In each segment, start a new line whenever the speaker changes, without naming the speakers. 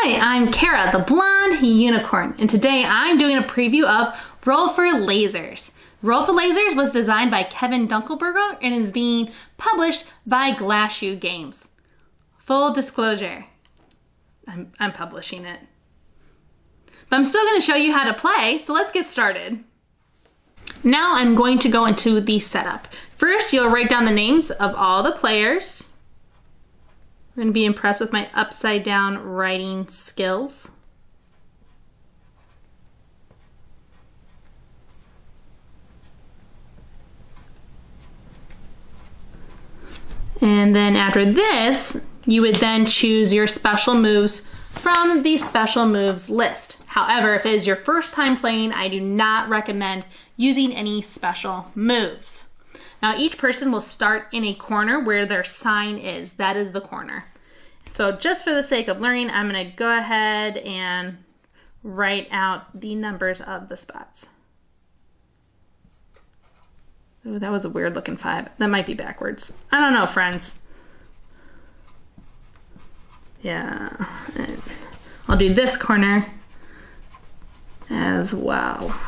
Hi, I'm Kara, the blonde unicorn, and today I'm doing a preview of Roll for Lasers. Roll for Lasers was designed by Kevin Dunkelberger and is being published by Glasshoe Games. Full disclosure, I'm publishing it. But I'm still going to show you how to play, so let's get started. Now I'm going to go into the setup. First, you'll write down the names of all the players. I'm going to be impressed with my upside down writing skills. And then after this, you would then choose your special moves from the special moves list. However, if it is your first time playing, I do not recommend using any special moves. Now each person will start in a corner where their sign is. That is the corner. So just for the sake of learning, I'm going to go ahead and write out the numbers of the spots. Ooh, that was a weird looking 5. That might be backwards. I don't know, friends. Yeah. I'll do this corner as well.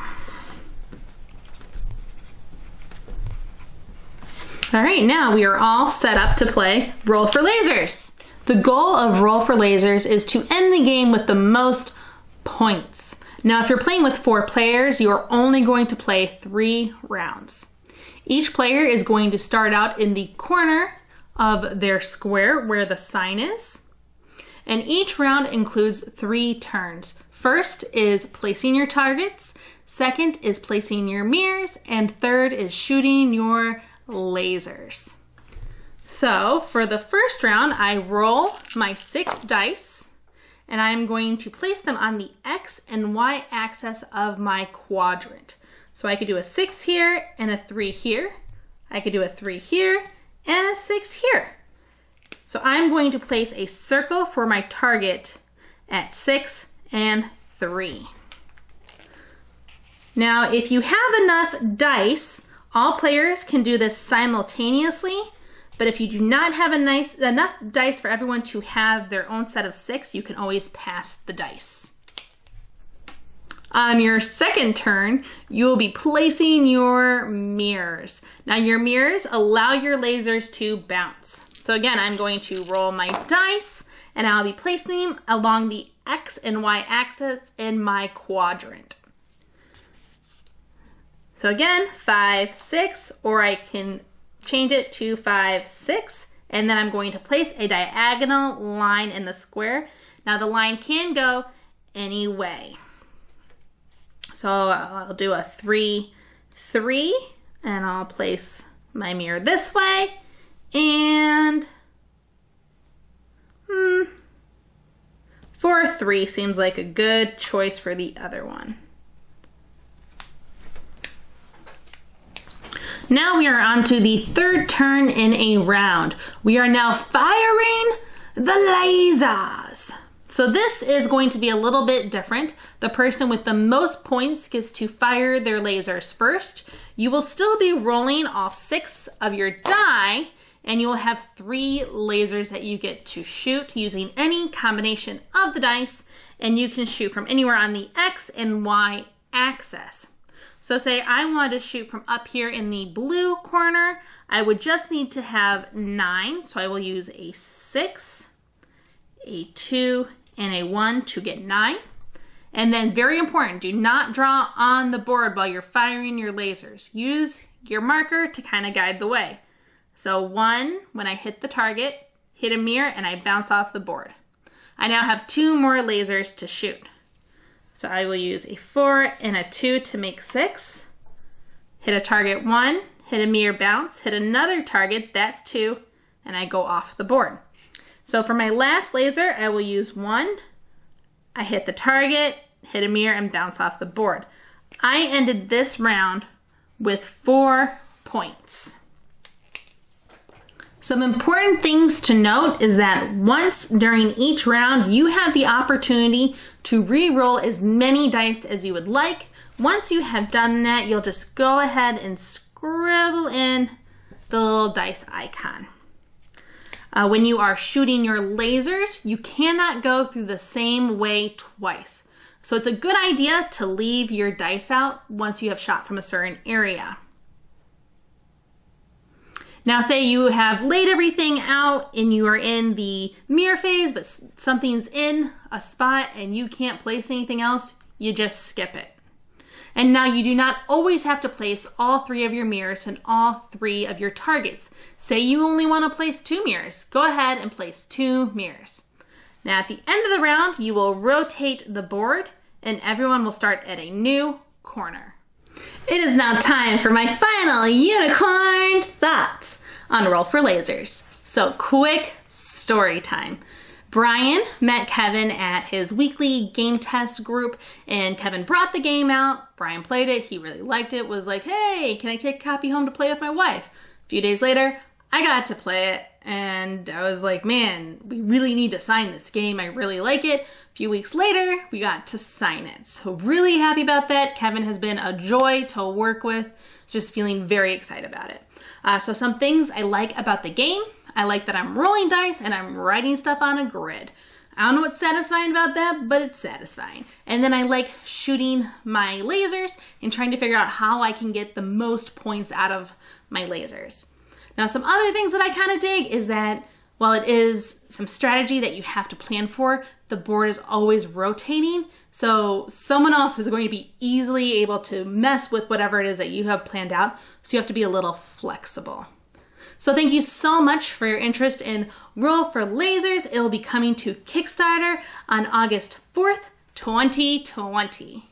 All right, now we are all set up to play Roll for Lasers. The goal of Roll for Lasers is to end the game with the most points. Now, if you're playing with 4 players, you are only going to play 3 rounds. Each player is going to start out in the corner of their square where the sign is. And each round includes 3 turns. First is placing your targets. Second is placing your mirrors. And third is shooting your lasers. So for the first round, I roll my 6 dice and I'm going to place them on the X and Y axis of my quadrant. So I could do a 6 here and a 3 here. I could do a 3 here and a 6 here. So I'm going to place a circle for my target at 6 and 3. Now, if you have enough dice, all players can do this simultaneously, but if you do not have enough dice for everyone to have their own set of 6, you can always pass the dice. On your second turn, you will be placing your mirrors. Now your mirrors allow your lasers to bounce. So again, I'm going to roll my dice and I'll be placing them along the X and Y axis in my quadrant. So again, 5, 6, or I can change it to 5, 6, and then I'm going to place a diagonal line in the square. Now the line can go any way. So I'll do a 3, 3, and I'll place my mirror this way, and 4, 3 seems like a good choice for the other one. Now we are on to the third turn in a round. We are now firing the lasers. So this is going to be a little bit different. The person with the most points gets to fire their lasers first. You will still be rolling all 6 of your die, and you will have 3 lasers that you get to shoot using any combination of the dice, and you can shoot from anywhere on the X and Y axis. So say I wanted to shoot from up here in the blue corner, I would just need to have 9. So I will use a 6, a 2, and a 1 to get 9. And then very important, do not draw on the board while you're firing your lasers. Use your marker to kind of guide the way. So 1, when I hit the target, hit a mirror, and I bounce off the board. I now have 2 more lasers to shoot. So I will use a 4 and a 2 to make 6. Hit a target 1, hit a mirror, bounce, hit another target, that's 2, and I go off the board. So for my last laser, I will use 1. I hit the target, hit a mirror, and bounce off the board. I ended this round with 4 points. Some important things to note is that once during each round, you have the opportunity to re-roll as many dice as you would like. Once you have done that, you'll just go ahead and scribble in the little dice icon. When you are shooting your lasers, you cannot go through the same way twice. So it's a good idea to leave your dice out once you have shot from a certain area. Now say you have laid everything out and you are in the mirror phase, but something's in a spot and you can't place anything else, you just skip it. And now you do not always have to place all 3 of your mirrors in all 3 of your targets. Say you only want to place 2 mirrors. Go ahead and place 2 mirrors. Now at the end of the round, you will rotate the board and everyone will start at a new corner. It is now time for my final unicorn thoughts on Roll for Lasers. So quick story time. Brian met Kevin at his weekly game test group and Kevin brought the game out. Brian played it. He really liked it. Was like, hey, can I take a copy home to play with my wife? A few days later, I got to play it and I was like, man, we really need to sign this game. I really like it. A few weeks later, we got to sign it. So really happy about that. Kevin has been a joy to work with. Just feeling very excited about it. So some things I like about the game. I like that I'm rolling dice and I'm writing stuff on a grid. I don't know what's satisfying about that, but it's satisfying. And then I like shooting my lasers and trying to figure out how I can get the most points out of my lasers. Now, some other things that I kind of dig is that while it is some strategy that you have to plan for, the board is always rotating. So someone else is going to be easily able to mess with whatever it is that you have planned out. So you have to be a little flexible. So thank you so much for your interest in Roll for Lasers. It will be coming to Kickstarter on August 4th, 2020.